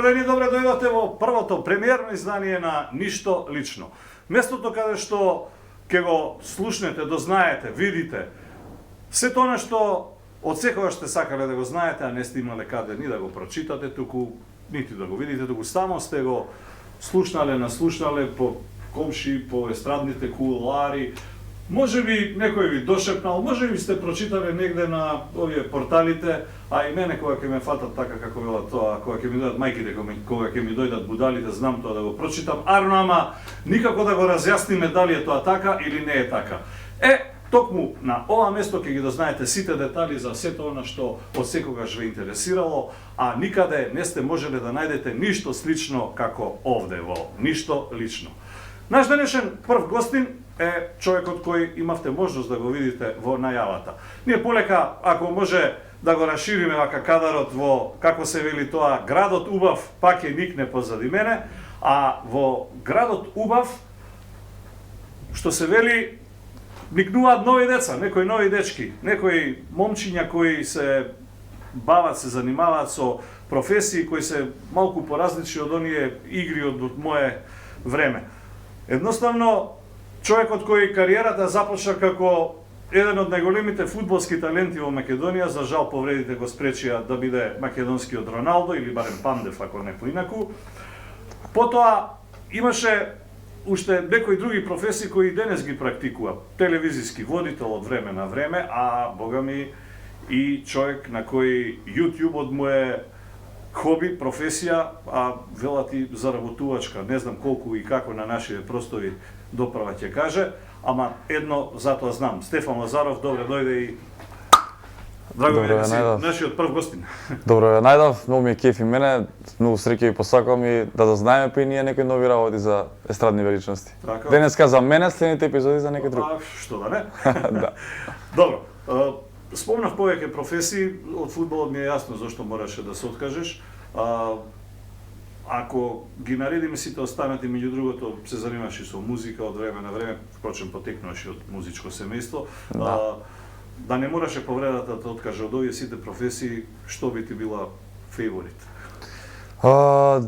Добар ден и добре дојдовте во првото премиерно издание на Ништо лично. Местото каде што ќе го слушнете, дознаете, видите се тоа што од секогаш сте сакале да го знаете, а не сте имале каде ни да го прочитате туку, нити да го видите, туку само сте го слушнале, наслушнале по комши, по естрадните кулуари. Може би некој ви дошепнал, може би сте прочитале негде на овие порталите, а и мене кога ќе ме фатат така како велат тоа, кога ќе ми дојдат мајките, кога ќе ми дојдат будалите, знам тоа да го прочитам, ама никако да го разјасниме дали е тоа така или не е така. Токму на ова место ќе ги дознаете сите детали за сето она што од секогаш ве интересирало, а никаде не сте можеле да најдете ништо слично како овде во Ништо лично. Наш денешен прв гостин е човекот кој имавте можност да го видите во најавата. Ние полека, ако може да го расшириме вака кадарот во, како се вели тоа, градот убав пак е никне позади мене, а во градот убав, што се вели, никнуваат нови деца, некои нови дечки, некои момчиња кои се бават, се занимаваат со професии кои се малку поразлични од оние игри од мое време. Едноставно, човекот кој кариерата започна како еден од најголемите фудбалски таленти во Македонија, за жал повредите го спречија да биде македонскиот Роналдо или барем Пандев, ако не поинаку. Потоа имаше уште некои други професии кои денес ги практикува. Телевизиски водител од време на време, а богами и човек на кој YouTube му е хоби, професија, а велат и заработувачка. Не знам колку и како на нашите простори доправа ќе каже, ама едно затоа знам. Стефан Лазаров, добре дојде и драго ми да си нашиот прв гостин. Добро ве најдов, многу ми е кеф и мене, многу среќа ви посакувам и да дознаеме па и ние некои нови работи за естрадни величности. Така. Денеска за мене, следните епизоди за некој друг. Што да не? Да. Добро. Спомнав повеќе професии, од фудбалот ми е јасно зашто мораше да се откажеш. Ако ги наредиме сите останати, меѓу другото, се занимаваш и со музика од време на време, впрочем потекнуваш и од музичко семејство. Да не мораше повредата да откаже од овие сите професии, што би ти била фаворит?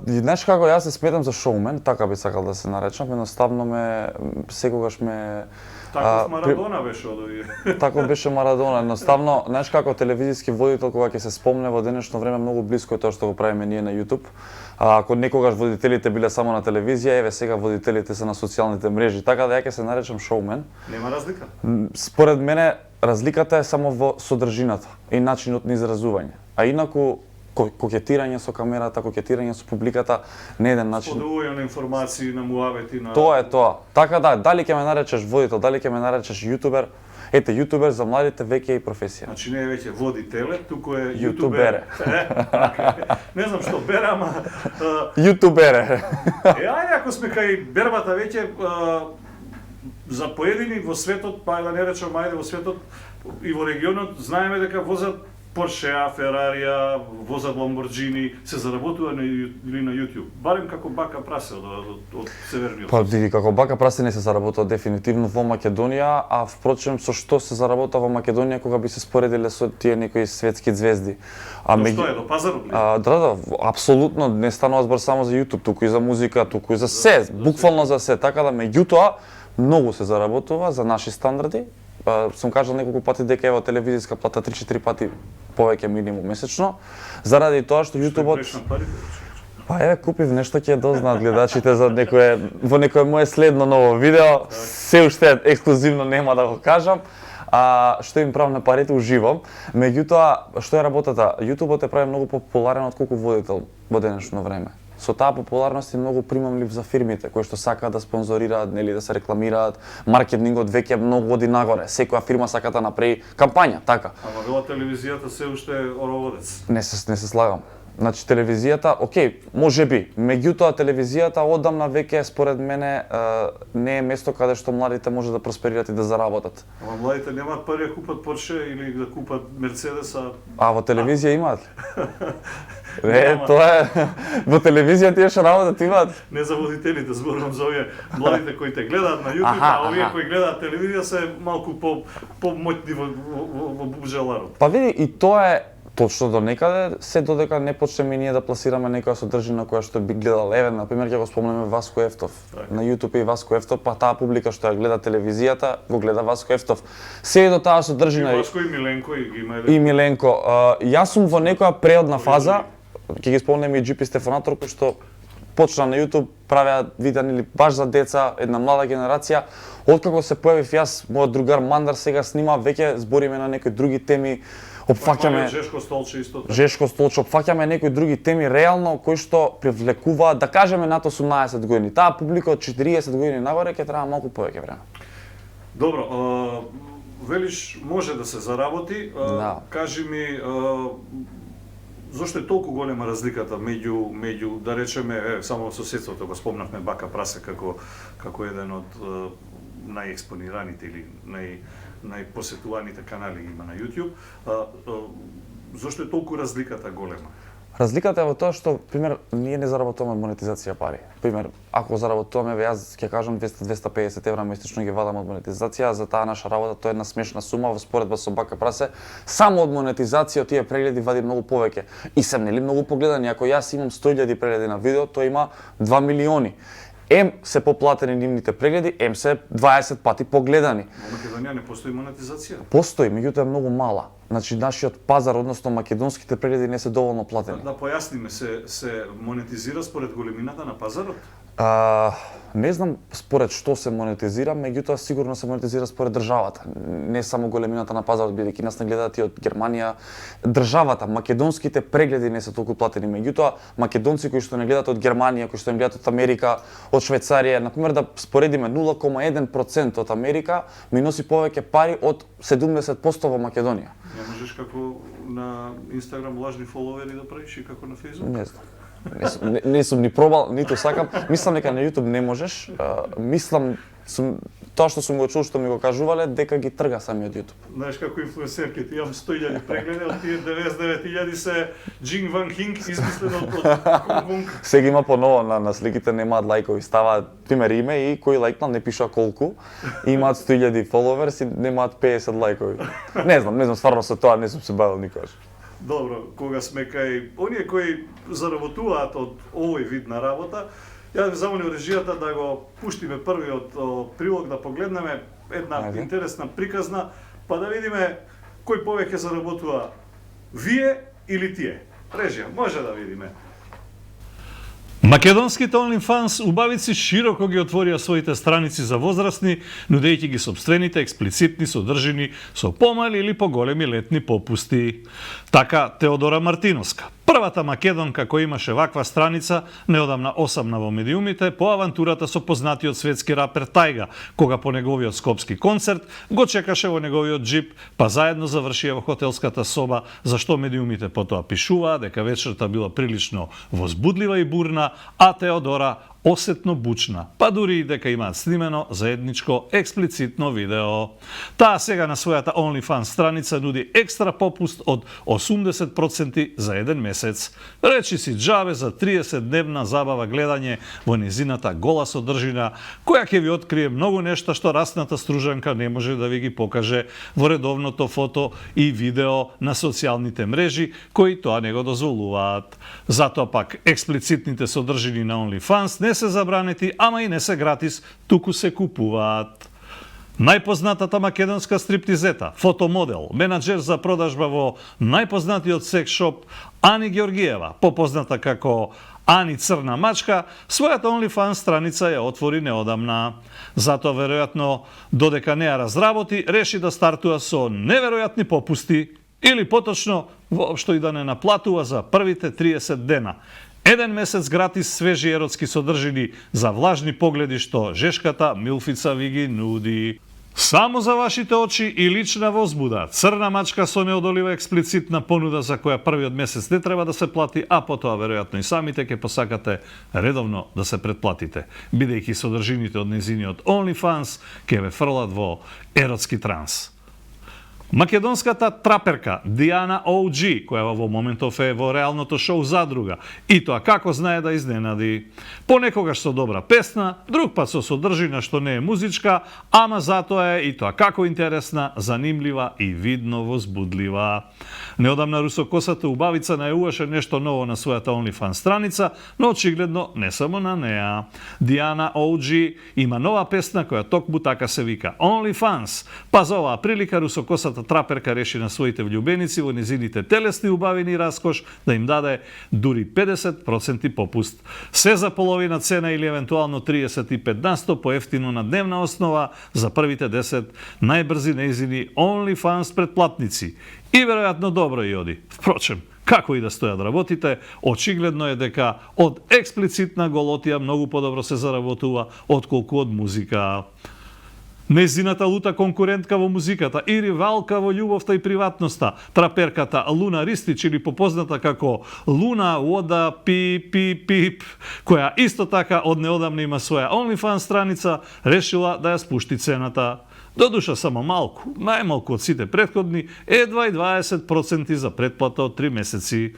Знаеш како, јас се сметам за шоумен, така би сакал да се наречам, едноставно секогаш ме... Таков Марадона беше од овие. Таков беше Марадона, едноставно, знаеш како телевизиски водител, кога ќе се спомне во денешно време, многу блиско е тоа што го правиме ние на YouTube. Ако некогаш водителите биле само на телевизија, еве сега водителите се на социјалните мрежи, така да ја ќе се наречам шоумен. Нема разлика? Според мене, разликата е само во содржината и начинот на изразување. А инаку, кокетирање со камерата, кокетирање со публиката, не еден начин. Споделување на информации, на муавети, на... Тоа е тоа. Така да, дали ќе ме наречеш водител, дали ќе ме наречеш јутубер, ете, јутубер за младите веќе е и професија. Значи не е веќе водителе, туку е јутубере. Не знам што бере, ама... Јутубере. Ајде, ако сме кај бербата веќе, за поедини во светот, па да не речам, ајде во светот и во регионот, знаеме дека возат Поршеа, Ферарија, возат Ламборџини, се заработува или на YouTube. Барем како бака прасе од северниот. Па диви, како бака прасе не се заработува дефинитивно во Македонија, а впрочем со што се заработува во Македонија кога би се споредиле со тие некои светски звезди. Што е, до пазарот ли? Да, апсолутно, не станува збор само за YouTube, туку и за музика, туку и за се, буквално за се, така да меѓутоа многу се заработува за наши стандарди. Сум кажал неколку пати дека ева телевизиска плата 3-4 пати повеќе минимум месечно, заради тоа што јутубот... Па еве, купив нешто ќе дознаат гледачите за во некое мое следно ново видео, се уште ексклузивно нема да го кажам, што им правам на парите, уживам. Меѓутоа, што е работата? Јутубот е прави многу популарен отколку водител во денешно време. Со таа популарност е многу примамлив за фирмите кои што сакаат да спонзорираат, нели да се рекламираат, маркетингот веќе многу оди нагоре. Секоја фирма сака да направи кампања, така. Ама вела телевизијата се уште ороводец. Не се слагам. Значи телевизијата, окей, можеби, меѓутоа телевизијата одамна веќе според мене не е место каде што младите може да просперираат и да заработат. Ама младите немаат пари да купат Порше или да купат Мерцедес, А во телевизија имаат ли? Не, тоа е во телевизија тие што работат имаат. Не за водителите, зборувам за овие младите кои те гледаат на YouTube, а овие кои гледаат телевизија се малку по моќни во бубжеларот. Па види, и тоа е точно до некаде, се додека не почнеме ние да пласираме некоја содржина која што би гледал. Еве, на пример, ќе го спомнеме Васко Ефтов. На YouTube и Васко Ефтов, па таа публика што ја гледа телевизијата, го гледа Васко Ефтов. Се до таа содржина И Васко и Миленко и има и Миленко. Јас сум во некоја преодна фаза, ќе ги спомнеме и Джипи Стефанатор, кој што почна на YouTube, правеа видеа нели баш за деца, една млада генерација. Откако се појавив јас, мојот другар Мандар сега снима, веќе збориме на некои други теми, опфаќаме Жешко Столче исто така. Жешко Столче, опфаќаме некои други теми реално кои што привлекуваат, да кажеме над 18 години. Таа публика од 40 години нагоре ќе треба малку повеќе време. Добро, велиш може да се заработи. Да. Кажи ми, зошто е толку голема разликата меѓу да речеме, само соседството го спомнавме Бака Прасе како еден од најекспонираните или најпосетуваните канали има на YouTube. Зошто е толку разликата голема? Разликата е во тоа што, пример, ние не заработуваме монетизација пари. Пример, ако заработуваме, јас ќе кажам 200-250 евра месечно ги вадам од монетизација, за таа наша работа тоа е една смешна сума во споредба со Бака Прасе. Само од монетизација тие прегледи вади многу повеќе. И се нели многу погледани, ако јас имам 100.000 прегледи на видео, тоа има 2 милиони. Ем се поплатени нивните прегледи, ем се 20 пати погледани. Во Македонија не постои монетизација. Постои, меѓутоа е многу мала. Значи нашиот пазар, односно македонските прегледи не се доволно платени. Да појасниме, се монетизира според големината на пазарот? Не знам според што се монетизира, меѓутоа сигурно се монетизира според државата. Не само големината на пазарот, бидејќи нас не гледаат и од Германија. Државата, македонските прегледи не се толку платени, меѓутоа македонци кои што не гледаат од Германија, кои што не гледаат од Америка, од Швајцарија, на пример да споредиме 0,1% од Америка ми носи повеќе пари од 70% во Македонија. Не можеш како на Инстаграм лажни фоловери да правиш и како на Фејсбук? Не знам. Не сум ни пробал, ниту сакам. Мислам дека на YouTube не можеш. Мислам, тоа што сум го чул што ми го кажувале, дека ги трга самиот YouTube. Знаеш како инфлуенсер, ке ти имам 100.000 прегледи, од тие 99.000 се Джин Ван Хинг, измислен од Конг Конг. Сега има поново на сликите, немаат лајкови, ставаат пример име и кој лајкнал, не пишува колку. Имаат 100.000 фоловерс и немаат 50 лајкови. Не знам, стварно со тоа не сум се бавил никогаш. Добро, кога сме кај оние кои заработуваат од овој вид на работа, ја ви замолив режијата да го пуштиме првиот прилог да погледнеме една интересна приказна, па да видиме кој повеќе заработува, вие или тие. Режија, може да видиме. Македонските OnlyFans убавици широко ги отворија своите страници за возрастни, нудејќи ги сопствените експлицитни содржини со помали или поголеми летни попусти. Така Теодора Мартиновска, првата македонка која имаше ваква страница, неодамна осамна во медиумите по авантурата со познатиот светски рапер Тајга, кога по неговиот скопски концерт го чекаше во неговиот джип, па заедно завршија во хотелската соба, зашто медиумите потоа пишуваа дека вечерта била прилично возбудлива и бурна, а Теодора осетно бучна, па дури и дека имаат снимено заедничко експлицитно видео. Таа сега на својата OnlyFans страница нуди екстра попуст од 80% за еден месец. Речи си джабе за 30-дневна забава гледање во низината гола содржина, која ќе ви открие многу нешта што расната стружанка не може да ви ги покаже во редовното фото и видео на социјалните мрежи, кои тоа не го дозволуваат. Затоа пак експлицитните содржини на OnlyFans не се забранети, ама и не се гратис, туку се купуваат. Најпознатата македонска стриптизета, фотомодел, менаџер за продажба во најпознатиот секс шоп Ани Георгиева, попозната како Ани Црна мачка, својата OnlyFans страница ја отвори неодамна. Затоа, веројатно, додека не ја разработи, реши да стартува со неверојатни попусти, или поточно, воопшто и да не наплатува за првите 30 дена. Еден месец гратис свежи еротски содржини за влажни погледи што жешката Милфица ви ги нуди. Само за вашите очи и лична возбуда, Црна мачка со неодолива експлицитна понуда за која првиот месец не треба да се плати, а потоа веројатно и самите ќе посакате редовно да се претплатите, бидејќи содржините од незиниот OnlyFans ќе ве фрлат во еротски транс. Македонската траперка Диана OG, која во моментов е во реалното шоу Задруга, и тоа како знае да изненади. Понекогаш со добра песна, друг пат со содржина што не е музичка, ама затоа е и тоа како интересна, занимлива и видно возбудлива. Неодамна русокосата убавица најавуваше нешто ново на својата OnlyFans страница, но очигледно не само на неа. Диана OG има нова песна која токму така се вика OnlyFans, па за оваа прилика русокосата траперка реши на своите влюбеници во незините телесни убавини и раскош да им даде дури 50% попуст. Се за половина цена или евентуално 35% поевтино на дневна основа за првите 10 најбрзи незини OnlyFans претплатници. И веројатно добро и оди. Впрочем, како и да стојат работите, очигледно е дека од експлицитна голотија многу подобро се заработува отколку од музика. Незината лута конкурентка во музиката и ривалка во љубовта и приватноста, траперката Луна Ристич или попозната како Луна Вода Пип, која исто така од неодамна има своја OnlyFans страница, решила да ја спушти цената. Додуша само малку, најмалку од сите претходни, едва и 20% за претплата од 3 месеци.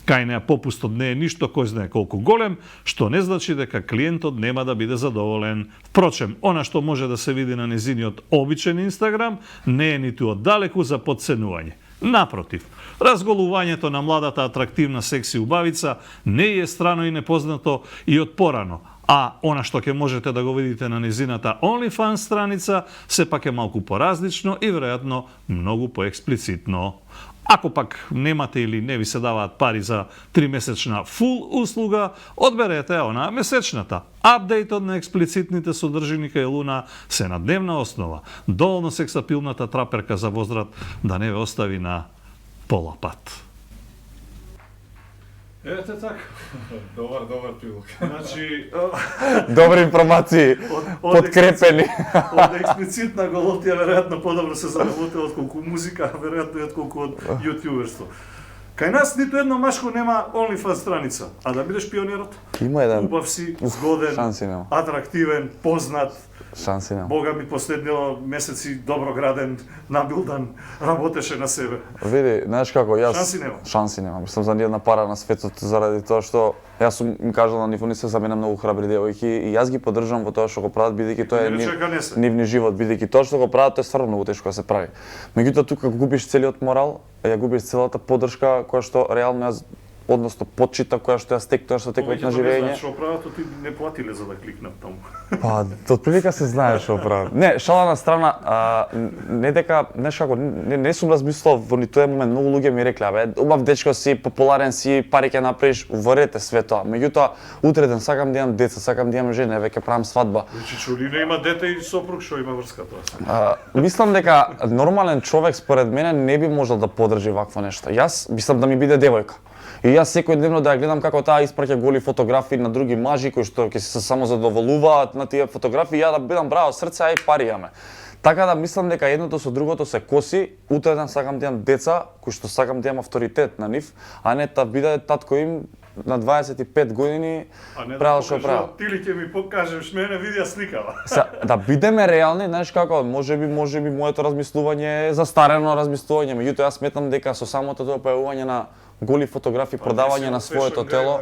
Кај неа попустот не е ништо кој знае колку голем, што не значи дека клиентот нема да биде задоволен. Впрочем, она што може да се види на незиниот обичен Инстаграм не е ниту оддалеку за подценување. Напротив, разголувањето на младата атрактивна секси убавица не е страно и непознато и од порано, а она што ќе можете да го видите на незината OnlyFans страница сепак е малку поразлично и веројатно многу поексплицитно. Ако пак немате или не ви се даваат пари за 3-месечна фул услуга, одберете она месечната. Апдейтот на експлицитните содржини кај Луна се на дневна основа. Доволно сексапилната траперка за возраст да не ве остави на пола пат. Ете така. Добар прилог. Значи, Добри информации, подкрепени. од експлицитна голотија веројатно подобро се заработува отколку музика, а веројатно и отколку од јутјуберство. Кај нас ниту едно машко нема OnlyFans страница, а да бидеш пионерот, Има еден убав си, згоден, шанси нема. атрактивен, познат, Шанси нема. Бога ми последниот месеци добро граден, набилдан, работеше на себе. Види, знаеш како, јас... Шанси нема. Шанси нема. Мислам за ниједна пара на светот заради тоа што јас сум им кажал на нивни се за мене многу храбри девојки и јас ги поддржам во тоа што го прават бидејќи тоа е Не рече дека не се. нивни живот, бидејќи тоа што го прават тоа е стварно многу тешко да се прави. Меѓутоа тука губиш целиот морал, ја губиш целата поддршка која што реално јас односно почита која што ја стекнуваш со текот на живење. Што прават, ти не платиле за да кликнат таму. Па, отприлика се знае што прават. Не, шала на страна, не дека, знаеш како, не сум размислувал во ниту еден момент, многу луѓе ми рекле, бе, убав дечко си, популарен си, пари ќе направиш, уверете све тоа. Меѓутоа, утре ден сакам да имам деца, сакам да имам жена, веќе правам свадба. Значи, Чулина има дете и сопруг што има врска тоа. Мислам дека нормален човек според мене не би можел да поддржи вакво нешто. Јас мислам да ми биде девојка. И јас секојдневно да ја гледам како таа испраќа голи фотографии на други мажи кои што ќе се само задоволуваат на тие фотографии, ја да бидам браво срце, ај пари јаме. Така да мислам дека едното со другото се коси, утре ден сакам да имам деца кои што сакам да имам авторитет на нив, а не да биде татко им на 25 години правил што правил. Ти ли ќе ми покажеш мене, види ја сликава. Да бидеме реални, знаеш како, можеби моето размислување е застарено размислување, меѓутоа јас сметам дека со самото тоа појавување на голи фотографии, продавање на своето тело.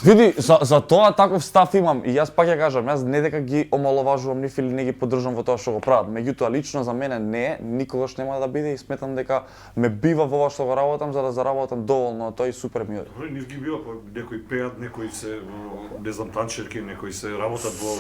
Види, за тоа таков став имам и јас пак ја кажам, јас не дека ги омаловажувам нив или не ги поддржам во тоа што го прават, меѓутоа лично за мене не, никогаш нема да биде и сметам дека ме бива во ова што го работам за да заработам доволно, тоа и супер ми оди. Добре, нив ги бива, некои пеат, некои се, не знам, танчерки, некои се работат во...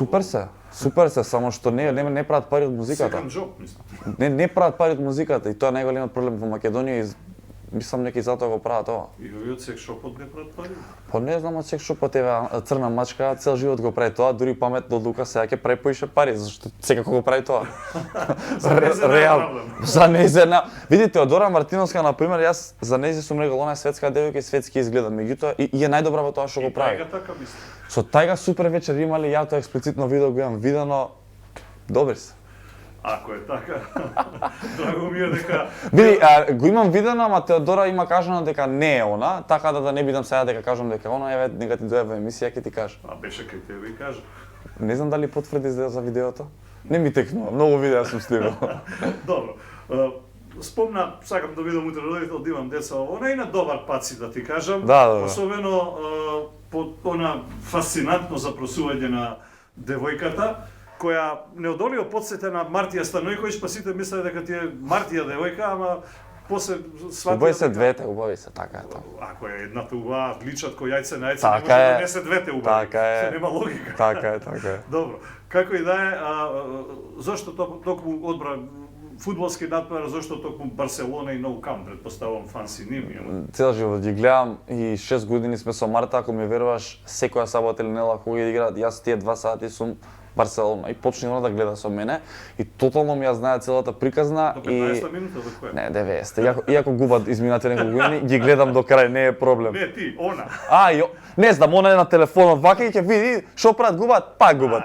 Супер се, само што не прават пари од музиката. Second job, мислам. Не прават пари од музиката и тоа е најголемиот проблем во Македонија и мислам дека и затоа го прават ова. И овие од секшопот не прават пари? Па не знам од секшопот, еве црна мачка цел живот го прави тоа, дури паметно одлука сега ќе прави поише пари, зашто секако го прави тоа. Реално. За нејзена. Види Теодора Мартиновска на пример, јас за нејзе сум рекол она е светска девојка и светски изгледа, меѓутоа и е најдобра во тоа што го прави. И така мислам. Со тајга супер вечер имале, ја тоа експлицитно видео го имам видено. Добри се. Ако е така, драго ми е дека... Види, го имам видено, ама Теодора има кажано дека не е она, така да не бидам сега дека кажам дека она, еве, нека ти дојде во емисија, ќе ти кажа. А беше кај тебе и кажа. Не знам дали потврди за видеото. Не ми текнува, многу видеа сум снимал. Добро. спомна, сакам да бидам утре родител, да имам деца ово, и на добар пат си, да ти кажам. Да. Особено по она фасцинантно запросување на девојката, која неодоливо подсете на Мартија Станојковиќ, па сите мислеле дека ти е Мартија девојка, ама после сватија... Убави се двете, убави се, така е тоа. Ако е едната убава, гличат кој јајце на јајце, Така не може е. да донесе двете убави. Така е. Се нема логика. Така е. Добро. Како и да е, зошто токму одбра фудбалски надпревар, зошто токму Барселона и Nou Camp, претпоставувам фанси ними. Цел живот ги гледам и 6 години сме со Марта, ако ми веруваш, секоја сабота или недела кога ги играат, јас тие 2 сати сум Барселона и почни она да гледа со мене и тотално ми ја знае целата приказна До 15 минута до која? Не, 90. Иако губат изминати неколку години, ги гледам до крај, не е проблем. Не ти, она. Не знам, она е на телефонот, вака и ќе види шо прават, губат, пак губат.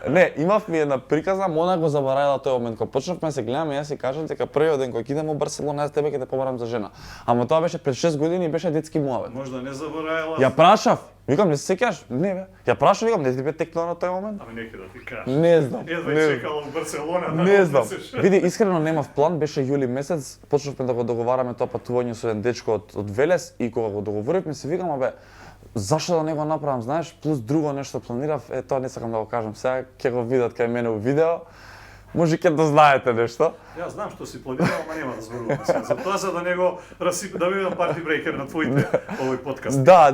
Не, имав ми една приказна, Мона го заборавила тој момент, кога почнавме да се гледаме, јас си кажам дека првиот ден кога идеме во Барселона, јас тебе ќе те побарам за жена. Ама тоа беше пред 6 години и беше детски муавет. Можда не заборавила. Ја прашав, викам, не се сеќаш? Не бе. Ја прашав, викам, не ти бе текнала на тој момент? Ами нека да ти кажам. Не знам. Едва чекала во Барселона да Не знам. однесеш. Види, искрено немав план, беше јули месец, почнавме да го договараме тоа патување со еден дечко од Велес и кога го договоривме се викам, абе, зашто да не го направам, знаеш, плюс друго нешто планирав, тоа не сакам да го кажам сега, ќе го видат кај мене во видео. Може ќе да знаете нешто. Јас знам што си планирал, ама нема да зборуваме сега. Затоа за да не го расипи, да бидам парти брейкер на твоите овој подкаст. Да,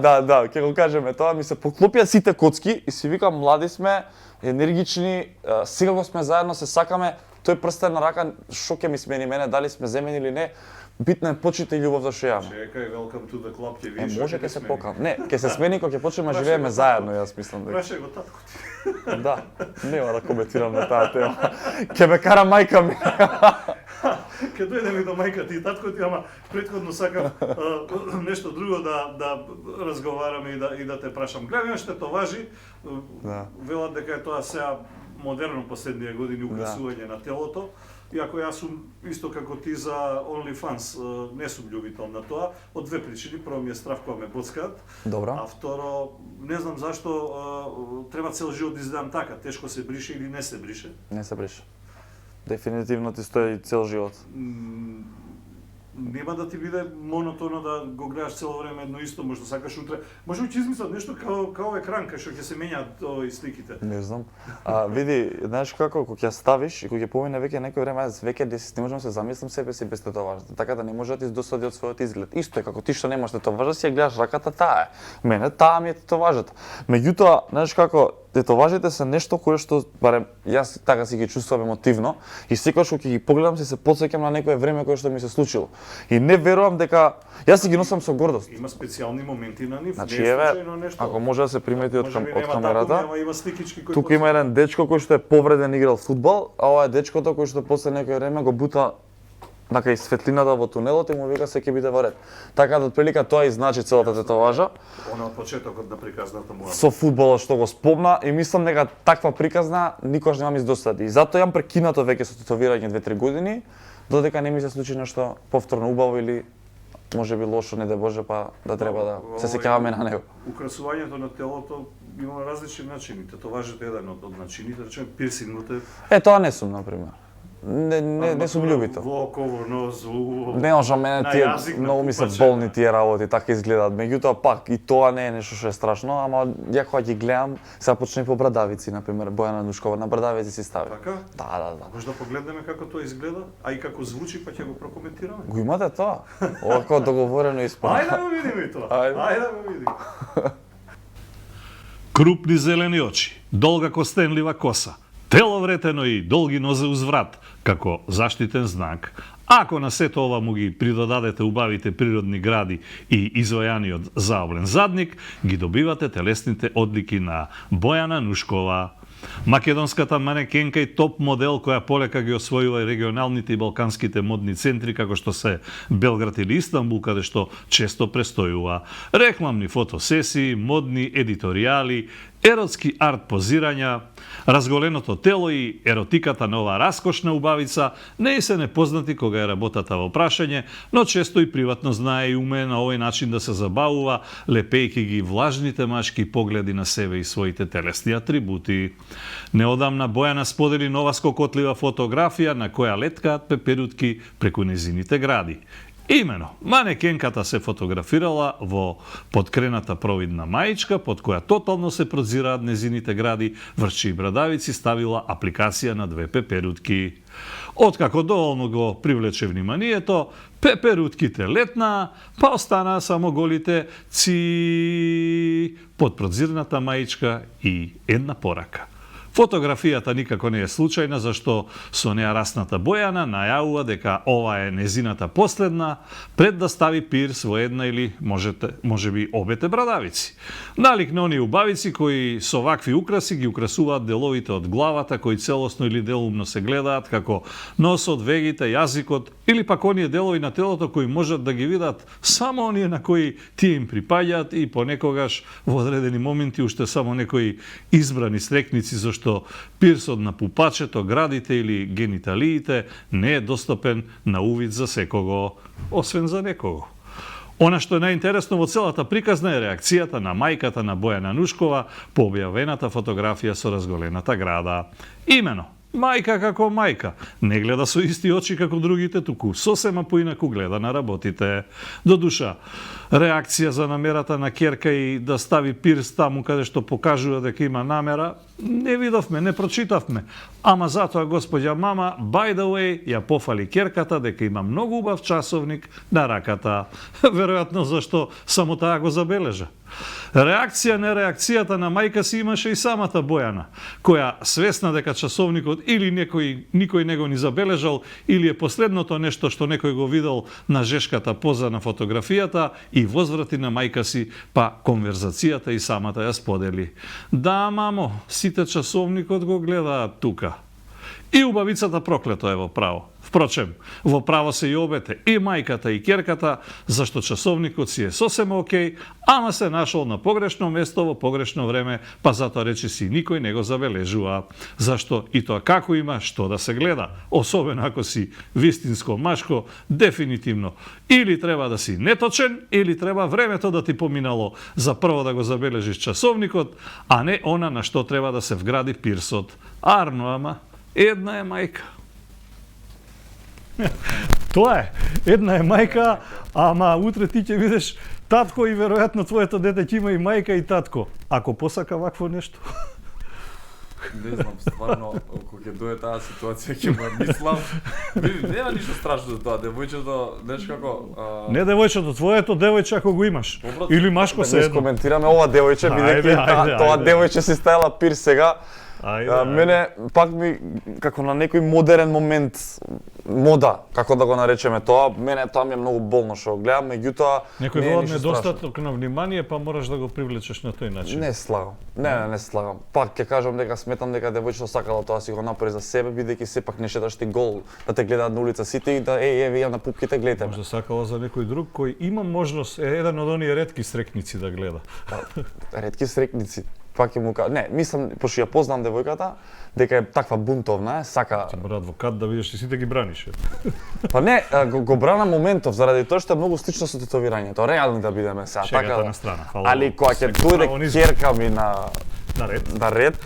ќе го кажеме тоа, ми се поклопија сите коцки и си викам, млади сме, енергични, сега го сме заедно, се сакаме, тој прстен на рака, шо ќе ми смени мене, дали сме земени или не, битно е почита и љубов за што јаваме. Чекај, welcome to the club, ќе видиш. Може ќе се покам. Не, ќе се смени кога ќе почнеме да живееме заедно, јас мислам дека. Прашај го татко ти. Да, нема да коментирам на таа тема. Ќе ме кара мајка ми. Ке дојдеме до мајка ти и татко ти, ама претходно сакам нешто друго да разговараме и да те прашам. Гледам што тоа важи. Да. Велат дека е тоа сега модерно последнија години украсување на телото. Иако јас сум исто како ти за OnlyFans, не сум љубител на тоа, од две причини. Прво ми е страв кога ме боцкаат, Добро. а второ не знам зашто треба цел живот да изгледам така, тешко се брише или не се брише. Не се брише. Дефинитивно ти стои цел живот. Нема да ти биде монотоно да го гледаш цело време едно исто, можда сакаш утре. Може ќе измислат нешто као екран кај што ќе се менјаат овој сликите. Не знам. Види, знаеш како, кога ќе ставиш и кога ќе помине веќе некој време, јас веќе не можам да се замислам себе си без тетоважата. Така да не може да ти досади од својот изглед. Исто е како ти што немаш тетоважа, си ја гледаш раката, таа е. Мене таа ми е тетоважата. Меѓутоа, знаеш како, тетоважите се нешто кое што барем јас така си ги чувствувам емотивно и секогаш кога ќе ги погледам се потсеќам на некое време кое што ми се случило. И не верувам дека јас си ги носам со гордост. Има специјални моменти на нив, Значи, не е еве, случајно нешто. ако може да се примети од камерата, ама има сликички кои тука има еден дечко кој што е повреден играл фудбал, а ова е дечкото кој што после некој време го бута кај светлината во тунелот и му вика се ќе биде во ред. Така да отприлика тоа и значи целата тетоважа. Она од почетокот на приказната му. Со фудбалот што го спомна и мислам дека таква приказна никош нема ми издосади. И затоа јам прекинато веќе со тетовирање 2-3 години, додека не ми се случи нешто повторно убаво или можеби лошо, не да Боже, па да треба да се сеќаваме на него. Украсувањето на телото има различни начини. Тетоважот е еден од начините, да речеме пирсингот е. Тоа не сум на пример. Не сум љубител. Во око, во нос, во... Не можам, мене на тие јазик, на многу ми се пупаче, болни тие работи, така изгледаат. Меѓутоа пак и тоа не е нешто што е страшно, ама ја кога ги гледам, сега почне по брадавици, на пример, Бојана Нушкова на брадавици си стави. Така? Да. Може да погледнеме како тоа изгледа, а и како звучи, па ќе го прокоментираме. Го имате тоа? Овако договорено и исполнено. Ајде да го видиме и тоа. Ајде. Ајде да го видиме. Крупни зелени очи, долга костенлива коса, тело вретено и долги нозе уз врат, како заштитен знак. Ако на сето ова му ги придодадете убавите природни гради и извојаниот заоблен задник, ги добивате телесните одлики на Бојана Нушкова. Македонската манекенка и топ модел која полека ги освојува и регионалните и балканските модни центри како што се Белград или Истанбул, каде што често престојува. Рекламни фотосесии, модни едиторијали, еротски арт позирања, разголеното тело и еротиката на оваа раскошна убавица не се непознати кога е работата во прашање, но често и приватно знае и уме на овој начин да се забавува, лепејки ги влажните машки погледи на себе и своите телесни атрибути. Неодамна Бојана сподели нова скокотлива фотографија на која леткаат пеперутки преку незините гради. Имено, манекенката се фотографирала во подкрената провидна маичка, под која тотално се прозираат незините гради, врчи и брадавици ставила апликација на 2 пеперутки. Откако доволно го привлече вниманието, пеперутките летнаа, па останаа само голите ци под прозирната маичка и една порака. Фотографијата никако не е случајна, зашто со неа расната Бојана најавува дека ова е незината последна, пред да стави пирс во една или можеби обете брадавици. Налик на оние убавици кои со вакви украси ги украсуваат деловите од главата, кои целосно или делумно се гледаат, како носот, вегите, јазикот, или пак оние делови на телото кои можат да ги видат само оние на кои тие им припаѓаат и понекогаш во одредени моменти уште само некои избрани срекници, зашто пирсот на пупачето, градите или гениталиите не е достапен на увид за секого, освен за некого. Она што е најинтересно во целата приказна е реакцијата на мајката на Бојана Нушкова по објавената фотографија со разголената града. Имено, мајка како мајка, не гледа со исти очи како другите, туку сосема поинаку гледа на работите. До душа, реакција за намерата на ќерка и да стави пирс таму каде што покажува дека има намера, не видовме, не прочитавме. Ама затоа господја мама, by the way, ја пофали ќерката дека има многу убав часовник на раката. Веројатно зашто само таа го забележа. Реакција на реакцијата на мајка си имаше и самата Бојана, која свесна дека часовникот или никој не го ни забележал, или е последното нешто што некој го видел на жешката поза на фотографијата и возврати на мајка си, па конверзацијата и самата ја сподели. Да, мамо, сите часовникот го гледаат тука. И убавицата проклето е во право. Впрочем, во право се и обете, и мајката и ќерката, зашто часовникот си е сосема окей, ама се нашол на погрешно место во погрешно време, па затоа речиси никој не го забележува. Зашто и тоа како има што да се гледа, особено ако си вистинско машко, дефинитивно. Или треба да си неточен, или треба времето да ти поминало за прво да го забележиш часовникот, а не она на што треба да се вгради пирсот. Арно, ама, една е мајка. Тоа е. Една е мајка, ама утре ти ќе видиш татко и веројатно твоето дете ќе има и мајка и татко. Ако посака вакво нешто. Не знам, стварно, кога ќе дое таа ситуација, ќе му мислам. Види, нема ништо страшно за тоа, девојчето, знаеш како... Не девојчето, твоето девојче ако го имаш. Или машко се едно. Коментираме ова девојче, бидејќи тоа девојче си ставила пирс сега. Мене пак ми, како на некој модерен момент, мода, како да го наречеме тоа, мене тоа ми е многу болно што го гледам, меѓутоа некој велат недостаток на внимание, па мораш да го привлечеш на тој начин. Не слагам. Не слагам. Пак ќе кажам дека сметам дека девојчето сакала тоа си го направи за себе, бидејќи сепак не шеташ ти гол, да те гледаат на улица сите и да еве ја на пупките гледате. Може сакала за некој друг кој има можност еден од оние ретки срекници да гледа. Ретки срекници. Пак ќе му кажа, не, мислам, пошто ја познам девојката, дека е таква бунтовна, сака... Ти мора адвокат да видиш, ти сите ги браниш. Па не, го брана моментов, заради тоа што е многу слично со тетовирањето, реални да бидеме сега. Шегата на страна, фала. Али кога ќе дојде ќерка ми на ред,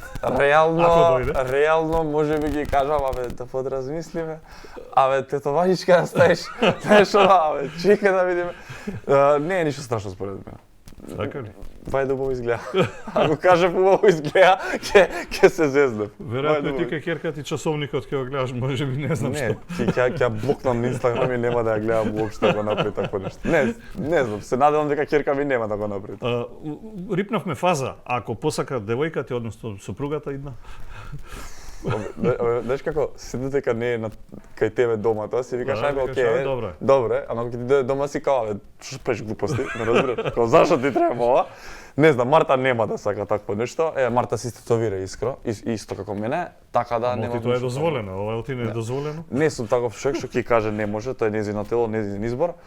реално можеби ги кажам, да подразмислиме, тетовањичка да ставиш, знаеш ова, чека да видиме. Не е ништо страшно според мене. Така ли? Вајде убаво изгледа. Ако кажев убаво изгледа, ќе се зезнем. Веројатно ти кај ќерка ти часовникот ќе го гледаш, можеби не знам што. Не, ќе блокнам на Инстаграм и нема да ја гледам уопште да го направи такво нешто. Не знам, се надевам дека ќерка ми нема да го направи. Рипнавме фаза, ако посака девојката, односно сопругата идна. Знаеш како, седите дека не е кај тебе дома, тоа си викаш, ајде, окей, добре, ама кога ти дојде дома си као, што правиш глупости, не разбираш, како зашто ти треба ова? Не знам, Марта нема да сака такво нешто, Марта си тетовира исто како мене, така да нема. Ти тоа е дозволено, ова ти не е дозволено? Не сум таков човек што ќе каже не може, тоа е нејзино тело, нејзин избор.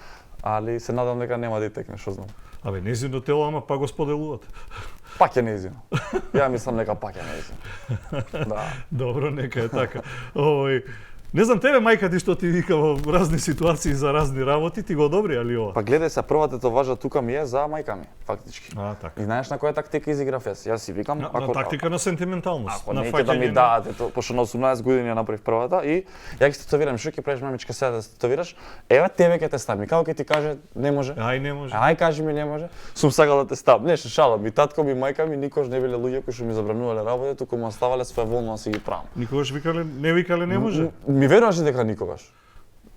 али се надам дека нема да текне, што знам. Абе, незино тело, ама па го споделувате. Пак е неизино. Ја мислам дека пак е неизино. Да. Добро, нека е така. Не знам, тебе мајка ти што ти вика во разни ситуации за разни работи, ти го одобри али ова? Па гледај се, првата тетоважа тука ми е за мајка ми, фактички. Така. И знаеш на која тактика изиграв јас? Јас си викам, На тактика на сентименталност. ако на неќе да ми фаќање дадат, пошто на 18 години ја направив првата и ја ги тетовирам, што ќе правиш мамичка сега да се тетовираш? Еве тебе ќе те ставам. И како ќе ти каже не може? Ај, не може. Ај кажи ми не може. Сум сакал да те ставам. Не, шалам. И татко ми, мајка ми никош не биле луѓе кои што ми забранувале работи, туку му оставале своеволно да си ги правам. Никогаш не викале не може? Ми веруваше дека никогаш.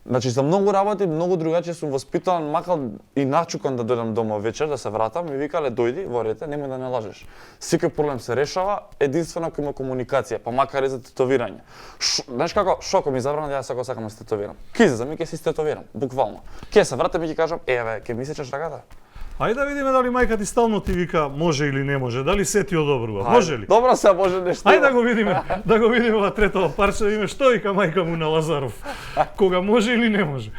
Значи за многу работи, многу другачи сум воспитан, макар и начукан да дојдам дома вечер, да се вратам, ми викале дојди во рете, немој да не лажеш. Секој проблем се решава единствено ако има комуникација, па макар и за тетовирање. Знаеш како, шоко ми забрана да ја сакам да се тетовирам. Ки за ми ќе се тетовирам, буквално. Ќе се вратам и ќе кажам, еве, ќе ми сечеш раката. Ајде да видиме дали мајка ти стално ти вика може или не може, дали се ти одобрува, може ли? Добро се, може нешто. Ајде да го видиме ова третото парче, да видиме што вика мајка му на Лазаров. Кога може или не може.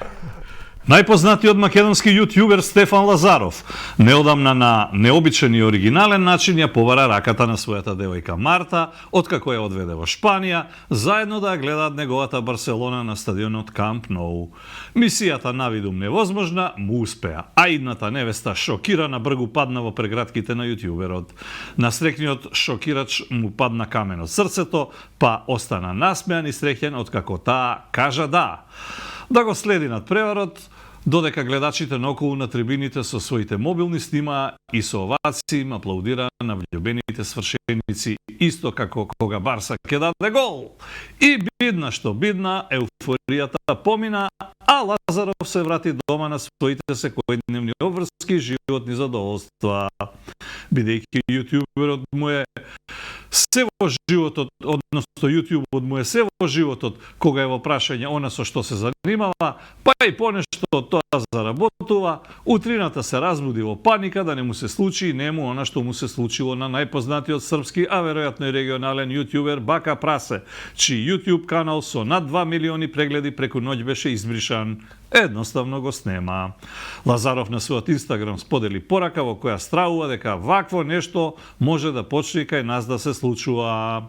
Најпознатиот македонски јутјубер Стефан Лазаров неодамна на необичен и оригинален начин ја повара раката на својата девојка Марта, откако ја одведе во Шпанија, заедно да ја гледаат неговата Барселона на стадионот Камп Ноу. Мисијата навидум невозможна му успеа, а идната невеста шокирана бргу падна во прегратките на јутјуберот. Насрекниот шокирач му падна камен од срцето, па остана насмејан и среќен откако таа кажа да. Да го следи надпреварот, додека гледачите наоколу на трибините со своите мобилни снима и со овации им аплаудира на влюбените свршеници, исто како кога Барса ќе даде гол. И бидна што бидна, еуфоријата помина, а Лазаров се врати дома на своите секојдневни обврски животни задоволства. Бидејќи јутјуберот му е се во животот, односно јутјубот му е се во животот, кога е во прашање она со што се занимава, па и понешто тоа заработува, утрината се разбуди во паника да не му се случи нему она што му се случило на најпознатиот српски, а веројатно и регионален јутјубер Бака Прасе, чиј јутјуб канал со над 2 милиони прегледи преку ноќ беше избришан. Едноставно го снема. Лазаров на својот Инстаграм сподели порака во која стравува дека вакво нешто може да почне кај нас да се случува.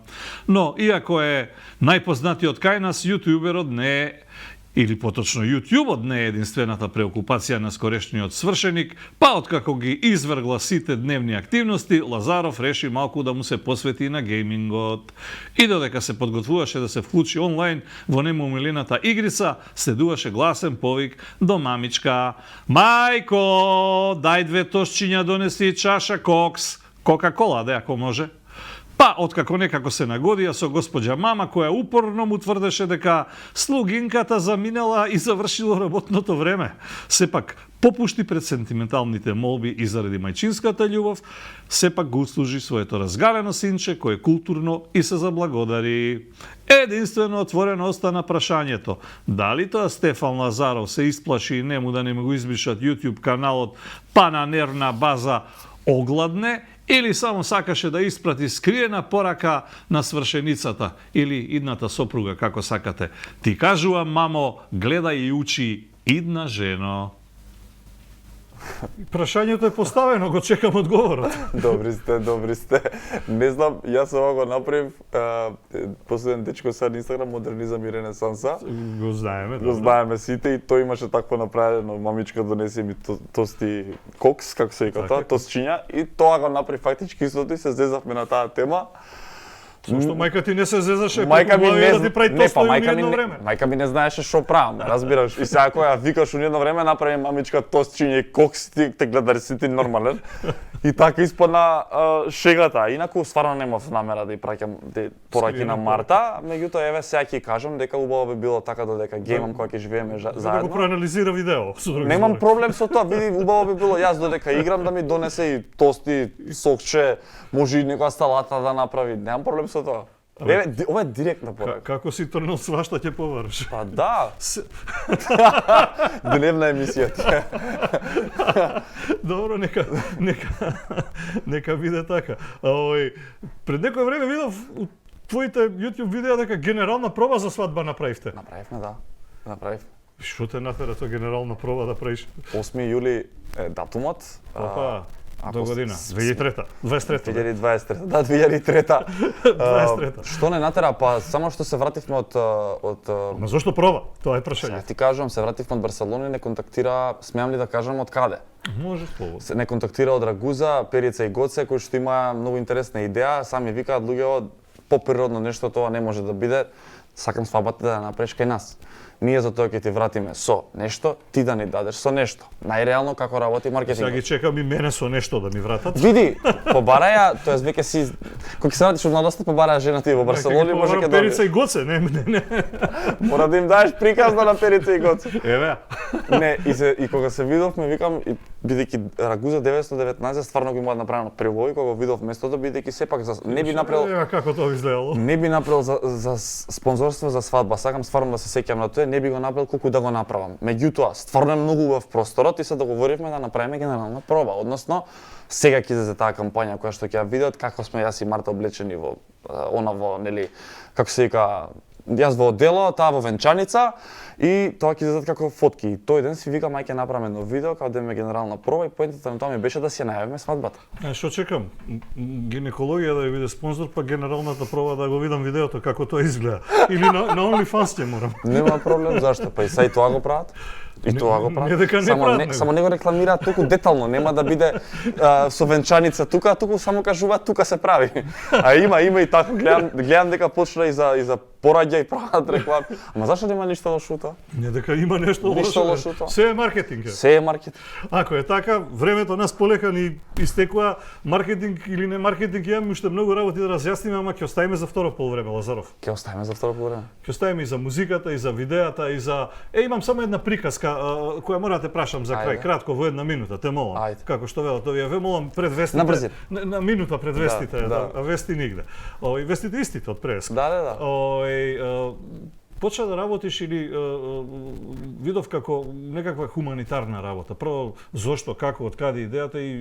Но, иако е најпознатиот кај нас, јутјуберот не е, или поточно јутјубот не е единствената преокупација на скорешниот свршеник, па откако ги извргла сите дневни активности, Лазаров реши малку да му се посвети на геймингот. И додека се подготвуваше да се вклучи онлайн во немомилената игрица, следуваше гласен повик до мамичка: "Мајко, дај 2 тошчиња донеси чаша кокс, Кока-кола, да ако може." Па, откако некако се нагодија со госпоđа мама, која упорно му тврдеше дека слугинката заминала и завршило работното време. Сепак, попушти пред сентименталните молби и заради мајчинската љубов, сепак го услужи своето разгалено синче, кое културно и се заблагодари. Единствено отворено остана прашањето, дали тоа Стефан Лазаров се исплаши и нему да не му го избришат YouTube каналот, па на нервна база огладне, или само сакаше да испрати скриена порака на свршеницата или идната сопруга, како сакате. Ти кажувам, мамо, гледај и учи, идна жено. Прашањето е поставено, го чекам одговорот. Добри сте. Не знам, јас ова го направив, последен дечко са на Инстаграм, модернизам и ренесанса. Го знаеме. Го знаеме сите и тој имаше такво направено, мамичка донесе ми тости кокс, како се вика тоа, тосчиња, и тоа го направи фактички истото и се зезавме на таа тема. Зошто мајка ти не се зезаше Мајка ми не да ти прави тостови едно време? Мајка ми не знаеше што правам, разбираш. И сега кога викаш едно време направи мамичка тостчиње и кокс, ти те гледари си ти нормален. И така испадна шегата. Инаку стварно немав намера да ја праќам пораки на Марта, меѓутоа еве сега ќе кажам дека убаво би било така додека геймам кога ќе живееме Да го заедно. проанализира видео. Немам проблем со тоа, види убаво би било јас додека играм да ми донесе и тости, сокче, може и некоја салата да направи. Немам проблем со тоа. Еве, ова е директна порака. Како си трнал свашта ќе повараш. Па да. Дневна емисија ти. Добро, нека биде така. Пред некој време видов у твоите YouTube видеа дека генерална проба за свадба направивте. Направивме, да. Направив. Што те натера тоа генерална проба да правиш? 8 јули е датумот. Опа, ако до година. с- 2023-та. 23-та. 2023. Да, 2003. 23-та. Што не натера, па само што се вративме од Ма зошто проба? Тоа е Сега прашање. ти кажувам, се вративме од Барселона и не контактира, смеам ли да кажам од каде? Може слободно. Не контактира од Рагуза, Перица и Гоце, кои што има многу интересна идеја, сами викаат луѓето поприродно нешто тоа не може да биде. Сакам свадбата да ја направиш кај нас. Ние за тоа ќе ти вратиме со нешто, ти да ни дадеш со нешто. Најреално како работи Сега ги маркетингот. чекам и мене со нешто да ми вратат. Види, побараја, тоест веќе си кога ќе се вратиш од младоста, побараја жена ти во Барселона, може ќе Перица добиеш. и Гоце, не. Мора да им даеш приказна на Перица и Гоце. Еве. Не, и кога се видовме, викам, и бидејќи Рагуза 919 стварно го имаат направено прво и кога го видов местото, бидејќи сепак не би направил Еве како тоа изгледало. не би направил за спонзорство за свадба. Сакам стварно да се сеќам на тоа, не би го направил колку да го направам. Меѓутоа, стварно е многу убав просторот и се договоривме да направиме генерална проба, односно сега ќе излезе таа кампања која што ќе ја видат како сме јас и Марта облечени во она во нели како се вика јас во одело, таа во венчаница и тоа ќе излезат како фотки. И тој ден си вика мајке направиме едно видео каде да имаме генерална проба и поентата на тоа ми беше да си ја најавиме свадбата. Што чекам? Гинекологија да ја биде спонзор, па генералната проба да го видам видеото како тоа изгледа. Или на OnlyFans ќе морам. Нема проблем, зашто? Па и сега и тоа го прават. И тоа го прават. не дека не прават, него. Само не го рекламираат толку детално, нема да биде со венчаница тука, туку само кажуваат тука се прави. А има и така, гледам дека почна и за пораѓа и прават реклами. Ама зашто нема ништо лошо во тоа? Не дека има нешто Ништо лошо. лошо тоа. Се е маркетинг. Се е маркетинг. Ако е така, времето нас полека ни истекува, маркетинг или не маркетинг, имаме уште многу работи да разјасниме, ама ќе оставиме за второ полувреме, Лазаров. Ќе оставиме за второ полувреме. Ќе оставиме и за музиката, и за видеата, и за... Имам само една приказка, која мора да те прашам за крај, Ајде. кратко, во една минута, те молам. Ајде. Како што велат овие, ве молам пред вестите. На брзина. На минута пред вестите, да. а вести нигде. Вестите истите од преска. Да. Почна да работиш или видов како некаква хуманитарна работа. Прво, зошто, како, од каде идејата и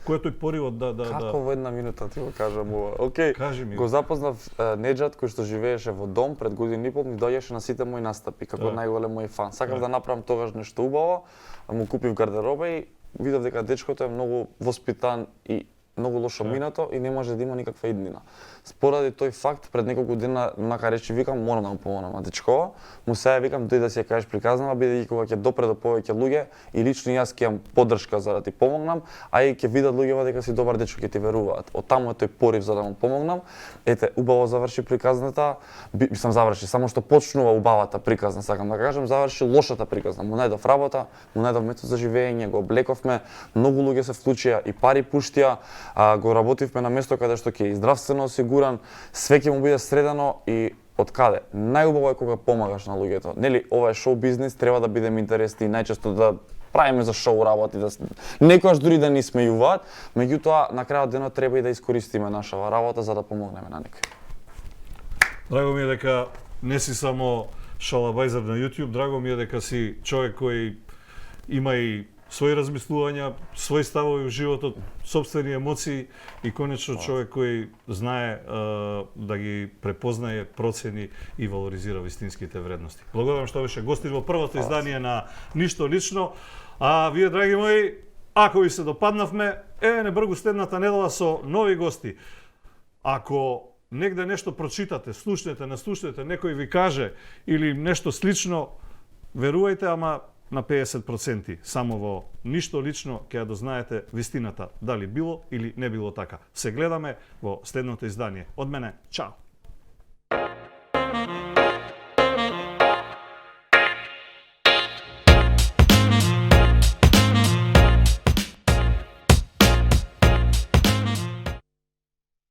кој е тој поривот да... Како во една минута ти го кажам ова? Океј, Кажи ми. го запознав Неџат кој што живееше во дом пред година и пол, ми доаѓаше на сите мои настапи како Да. најголем мој фан. Сакав да направам тогаш нешто убаво, му купив гардероба и видов дека дечкото е многу воспитан и многу лошо минато и не може да има никаква иднина. Споради тој факт, пред неколку дена, нака речи, викам, морам да му помогнам. А дечкова, му сега викам, дојди да си ја кажеш приказнава, бидејќи кога ќе допре до повеќе луѓе и лично јас ќе имам поддршка за да ти помогнам, а и ќе видат луѓето дека си добар дечко, ќе ти веруваат. Од таму е тој порив за да му помогнам. Ете, убаво заврши приказната, мислам заврши, само што почнува убавата приказна, сакам да кажам, заврши лошата приказна. Му најдов работа, му најдов метод за живење, го облековме, многу луѓе се вклучија и пари пуштија, го работивме на место каде што ќе е здравствено осигуран, све ќе му биде средано и од каде? Најубаво е кога помагаш на луѓето. Нели, ова е шоу бизнис, треба да бидеме интересни и најчесто да правиме за шоу работи, да некојаш дури да ни смејуваат, меѓутоа на крајот денот треба и да искористиме нашава работа за да помогнеме на некој. Драго ми е дека не си само шалабајзер на YouTube, драго ми е дека си човек кој има и своји размислувања, своји ставови во животот, сопствени емоции и конечно човек кој знае да ги препознае, процени и валоризира вистинските вредности. Благодарам што беше гостин во првото издание на Ништо лично. А вие, драги мои, ако ви се допаднавме, еве небргу следната недела со нови гости. Ако негде нешто прочитате, слушнете, наслушнете, некој ви каже или нешто слично, верувајте, ама на 50%. Само во Ништо лично ќе ја дознаете вистината, дали било или не било така. Се гледаме во следното издание. Од мене, чао!